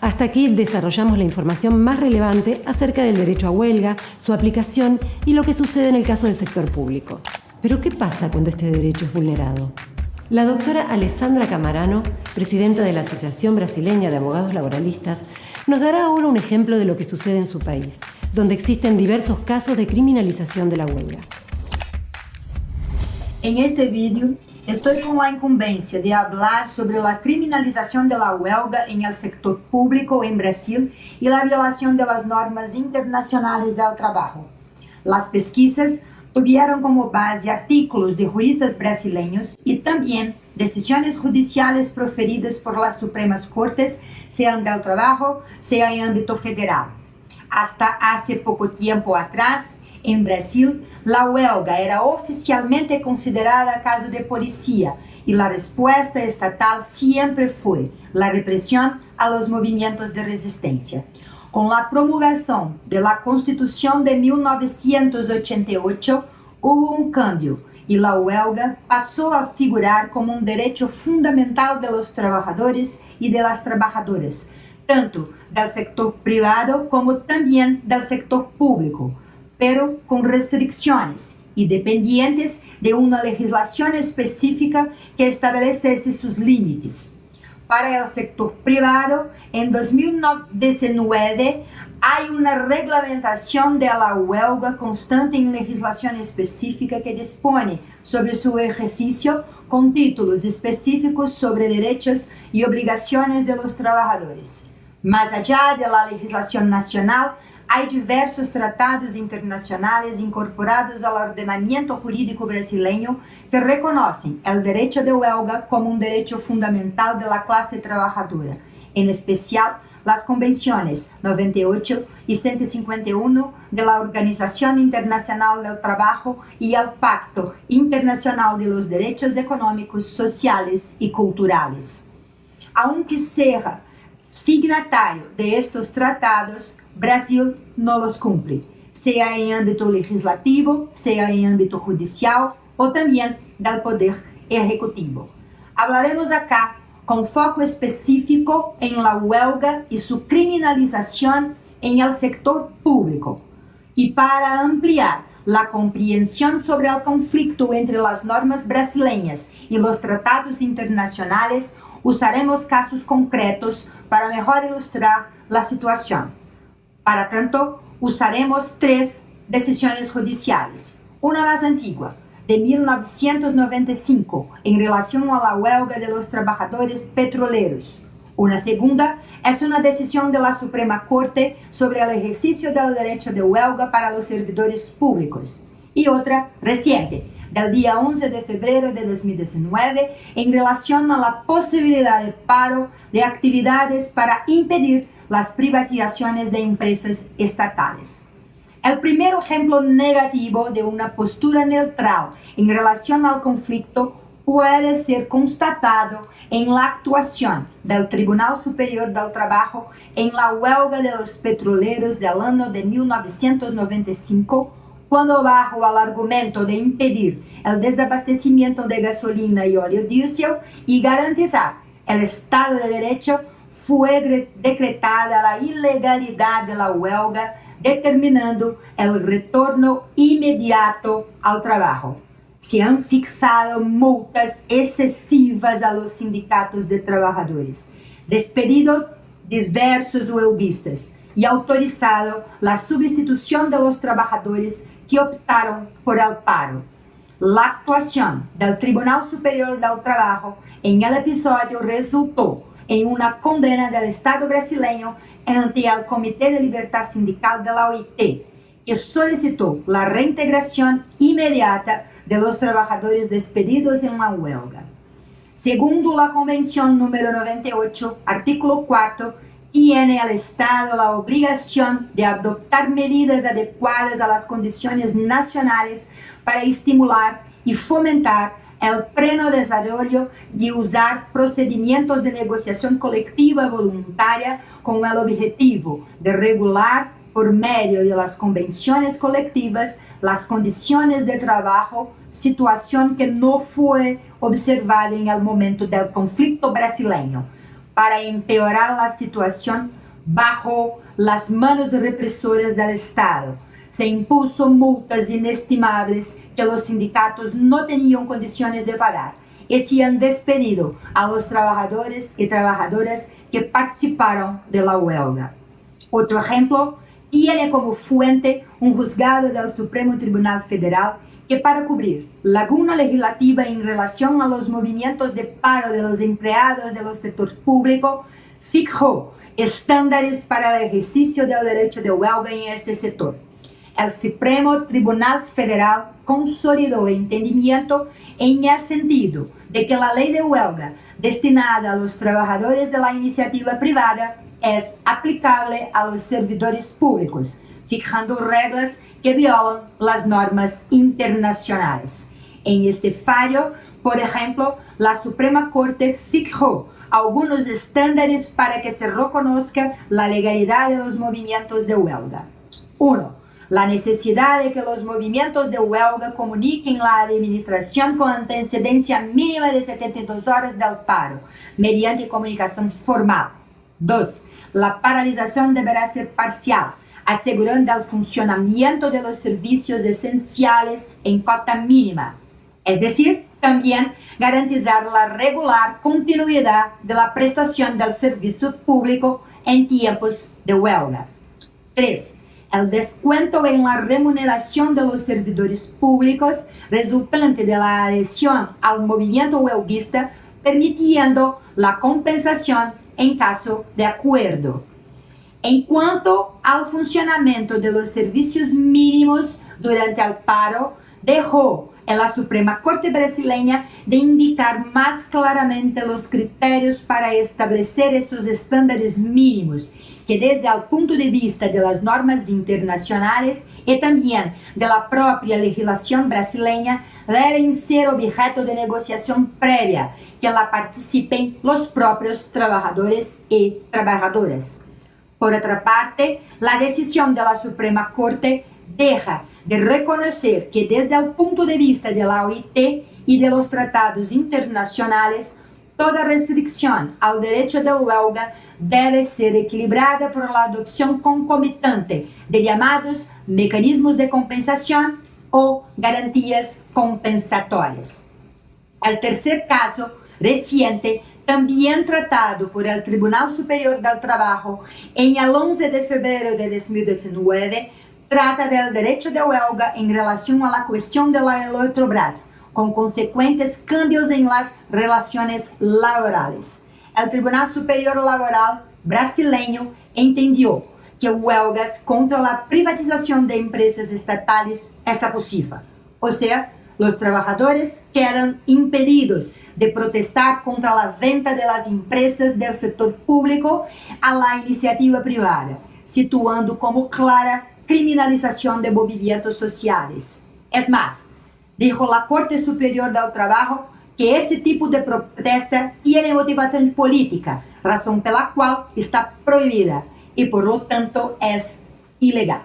Hasta aquí desarrollamos la información más relevante acerca del derecho a huelga, su aplicación y lo que sucede en el caso del sector público. Pero ¿qué pasa cuando este derecho es vulnerado? La doctora Alessandra Camarano, presidenta de la Asociación Brasileña de Abogados Laboralistas, nos dará ahora un ejemplo de lo que sucede en su país, donde existen diversos casos de criminalización de la huelga. En este vídeo, estoy con la incumbencia de hablar sobre la criminalización de la huelga en el sector público en Brasil y la violación de las normas internacionales del trabajo. Las pesquisas tuvieron como base artículos de juristas brasileños y también decisiones judiciales proferidas por las Supremas Cortes, sean del trabajo, sea en ámbito federal. Hasta hace poco tiempo atrás, en Brasil, la huelga era oficialmente considerada caso de policía y la respuesta estatal siempre fue la represión a los movimientos de resistencia. Con la promulgación de la Constitución de 1988, hubo un cambio y la huelga pasó a figurar como un derecho fundamental de los trabajadores y de las trabajadoras, tanto del sector privado como también del sector público, pero con restricciones y dependientes de una legislación específica que estableciese sus límites. Para el sector privado, en 2019 hay una reglamentación de la huelga constante en legislación específica que dispone sobre su ejercicio con títulos específicos sobre derechos y obligaciones de los trabajadores. Más allá de la legislación nacional, hay diversos tratados internacionales incorporados al ordenamiento jurídico brasileño que reconocen el derecho de huelga como un derecho fundamental de la clase trabajadora, en especial las convenciones 98 y 151 de la Organización Internacional del Trabajo y el Pacto Internacional de los Derechos Económicos, Sociales y Culturales. Aunque sea signatario de estos tratados, Brasil no los cumple, sea en ámbito legislativo, sea en ámbito judicial o también del poder ejecutivo. Hablaremos acá con foco específico en la huelga y su criminalización en el sector público. Y para ampliar la comprensión sobre el conflicto entre las normas brasileñas y los tratados internacionales, usaremos casos concretos para mejor ilustrar la situación. Para tanto, usaremos 3 decisiones judiciales. Una más antigua, de 1995, en relación a la huelga de los trabajadores petroleros. Una segunda es una decisión de la Suprema Corte sobre el ejercicio del derecho de huelga para los servidores públicos. Y otra reciente, del día 11 de febrero de 2019, en relación a la posibilidad de paro de actividades para impedir las privatizaciones de empresas estatales. El primer ejemplo negativo de una postura neutral en relación al conflicto puede ser constatado en la actuación del Tribunal Superior del Trabajo en la huelga de los petroleros del año de 1995, cuando bajo el argumento de impedir el desabastecimiento de gasolina y óleo diésel y garantizar el Estado de Derecho, fue decretada la ilegalidad de la huelga, determinando el retorno inmediato al trabajo. Se han fixado multas excesivas a los sindicatos de trabajadores, despedido diversos huelguistas y autorizado la sustitución de los trabajadores que optaron por el paro. La actuación del Tribunal Superior del Trabajo en el episodio resultó en una condena del Estado brasileño ante el Comité de Libertad Sindical de la OIT, que solicitó la reintegración inmediata de los trabajadores despedidos en la huelga. Según la Convención número 98, artículo 4, tiene el Estado la obligación de adoptar medidas adecuadas a las condiciones nacionales para estimular y fomentar el pleno desarrollo de usar procedimientos de negociación colectiva voluntaria con el objetivo de regular por medio de las convenciones colectivas las condiciones de trabajo, situación que no fue observada en el momento del conflicto brasileño. para empeorar la situación bajo las manos represoras del Estado. Se impuso multas inestimables que los sindicatos no tenían condiciones de pagar y se han despedido a los trabajadores y trabajadoras que participaron de la huelga. Otro ejemplo tiene como fuente un juzgado del Supremo Tribunal Federal que, para cubrir laguna legislativa en relación a los movimientos de paro de los empleados del sector público, fijó estándares para el ejercicio del derecho de huelga en este sector. El Supremo Tribunal Federal consolidó el entendimiento en el sentido de que la ley de huelga destinada a los trabajadores de la iniciativa privada es aplicable a los servidores públicos, fijando reglas que violan las normas internacionales. En este fallo, por ejemplo, la Suprema Corte fijó algunos estándares para que se reconozca la legalidad de los movimientos de huelga. 1. La necesidad de que los movimientos de huelga comuniquen la administración con antecedencia mínima de 72 horas del paro, mediante comunicación formal. 2. La paralización deberá ser parcial, asegurando el funcionamiento de los servicios esenciales en cota mínima. Es decir, también garantizar la regular continuidad de la prestación del servicio público en tiempos de huelga. 3. El descuento en la remuneración de los servidores públicos resultante de la adhesión al movimiento huelguista, permitiendo la compensación en caso de acuerdo. En cuanto al funcionamiento de los servicios mínimos durante el paro, dejó en la Suprema Corte brasileña de indicar más claramente los criterios para establecer esos estándares mínimos, que desde el punto de vista de las normas internacionales y también de la propia legislación brasileña, deben ser objeto de negociación previa, que la participen los propios trabajadores y trabajadoras. Por otra parte, la decisión de la Suprema Corte deja de reconocer que desde el punto de vista de la OIT y de los tratados internacionales, toda restricción al derecho de huelga debe ser equilibrada por la adopción concomitante de llamados mecanismos de compensación o garantías compensatorias. El tercer caso reciente, también tratado por el Tribunal Superior del Trabajo en el 11 de febrero de 2019, trata del derecho de huelga en relación a la cuestión de la Eletrobras, con consecuentes cambios en las relaciones laborales. El Tribunal Superior Laboral brasileño entendió que huelgas contra la privatización de empresas estatales es abusiva, o sea, los trabajadores quedan impedidos de protestar contra la venta de las empresas del sector público a la iniciativa privada, situando como clara criminalización de movimientos sociales. Es más, dijo la Corte Superior del Trabajo que ese tipo de protesta tiene motivación política, razón por la cual está prohibida y por lo tanto es ilegal.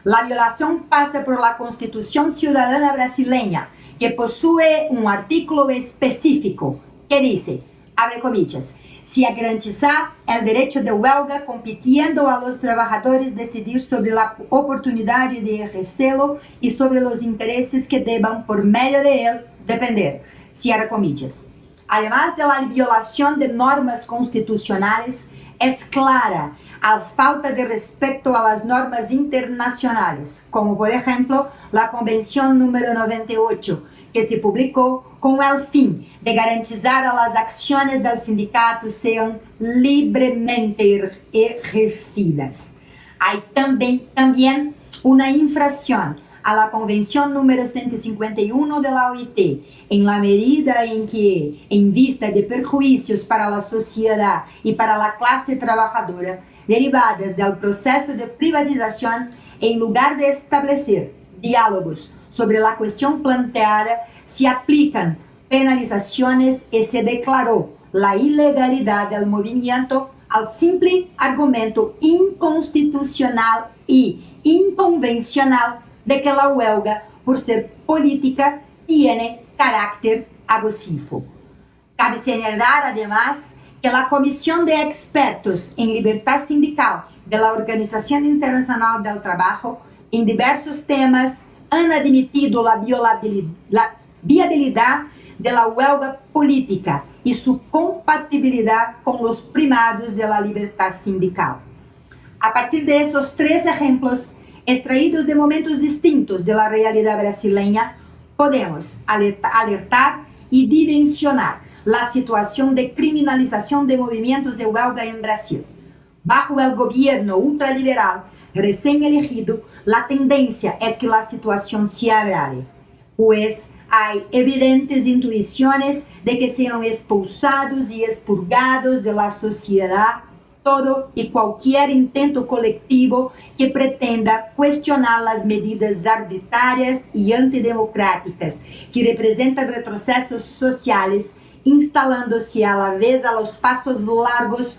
La violación pasa por la Constitución Ciudadana Brasileña, que posee un artículo específico que dice, abre comillas, se garantizar el derecho de huelga compitiendo a los trabajadores decidir sobre la oportunidad de ejercerlo y sobre los intereses que deban por medio de él depender, cierra comillas. Además de la violación de normas constitucionales, es clara a falta de respeto a las normas internacionales, como por ejemplo la Convención número 98, que se publicó con el fin de garantizar a las acciones del sindicato sean libremente ejercidas. Hay también una infracción a la Convención número 151 de la OIT, en la medida en que, en vista de perjuicios para la sociedad y para la clase trabajadora, derivadas del proceso de privatización, en lugar de establecer diálogos sobre la cuestión planteada, se aplican penalizaciones y se declaró la ilegalidad del movimiento al simple argumento inconstitucional y inconvencional de que la huelga, por ser política, tiene carácter abusivo. Cabe señalar además que a Comissão de Expertos em Liberdade Sindical da Organização Internacional do Trabalho, em diversos temas, han admitido a viabilidade da huelga política e sua compatibilidade com os primados da liberdade sindical. A partir de esses três exemplos, extraídos de momentos distintos da realidade brasileira, podemos alertar e dimensionar a situação de criminalização de movimentos de huelga em Brasil. Bajo o governo ultraliberal recém-elegido, a tendência é que a situação se agrave, pois há evidentes intuições de que serão expulsados e expurgados da sociedade todo e qualquer intento coletivo que pretenda questionar as medidas arbitrárias e antidemocráticas que representam retrocessos sociais, instalando-se à la vez a los passos largos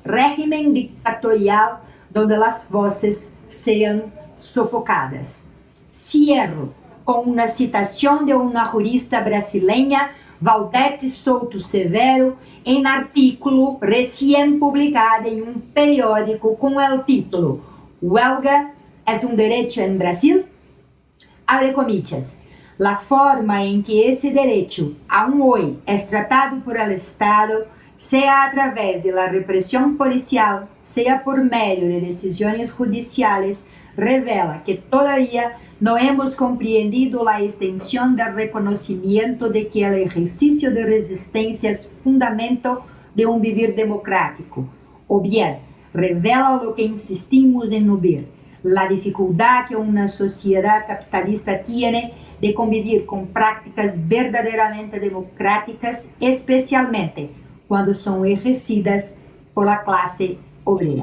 régimen dictatorial onde as vozes sejam sufocadas. Cierro com uma citação de uma jurista brasileira, Valdete Souto Severo, em artículo recém-publicado em um periódico com o título "Huelga é um direito em Brasil?" Abre comillas. A forma em que esse direito, aún hoje, é tratado por el Estado, seja através da repressão policial, seja por meio de decisões judiciais, revela que todavía não hemos compreendido a extensão do reconhecimento de que o exercício de resistência é fundamento de um viver democrático. Ou bem, revela o que insistimos em não ver, a dificuldade que uma sociedade capitalista tem de conviver com práticas verdadeiramente democráticas, especialmente quando são exercidas por la classe obrera.